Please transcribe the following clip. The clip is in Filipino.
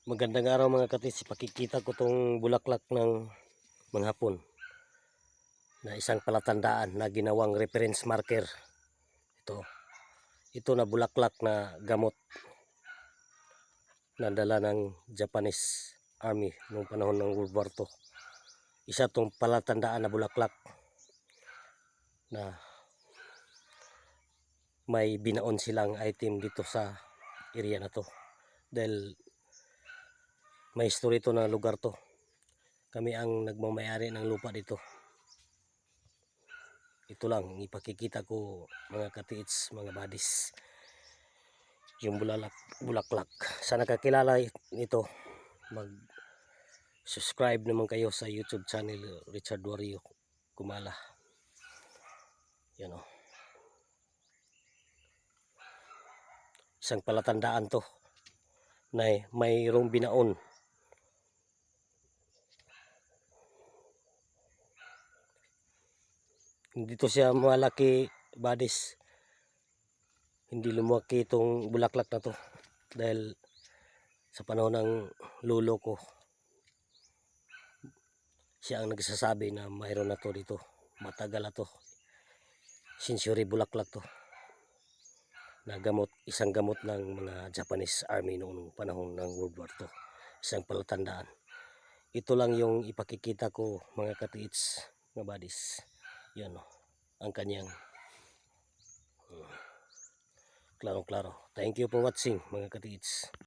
Magandang araw mga katis, pakikita ko tong bulaklak ng mga hapon na isang palatandaan na ginawang reference marker. Ito na bulaklak na gamot na dala ng Japanese Army noong panahon ng World War II. Isa tong palatandaan na bulaklak na may binaon silang item dito sa area na to. Dahil may history to na lugar to. Kami ang nagmamayari ng lupa dito. Ito lang ipakikita ko mga katiits, mga badis, yung bulaklak. Sa nakakilala nito, mag subscribe naman kayo sa YouTube channel Richard Wario Kumala. Yan o, isang palatandaan to na mayroong binaon. Dito siya malaki badis, hindi lumaki itong bulaklak na to dahil sa panahon ng lolo ko siya ang nagsasabi na mayroon na to dito, matagal na to, century bulaklak to na gamot, isang gamot ng mga Japanese Army noong panahon ng World War II. Isang palatandaan. Ito lang yung ipakikita ko mga katiits, mga badis. Yan o, ang kanyang klaro-klaro. Thank you for watching mga katiits.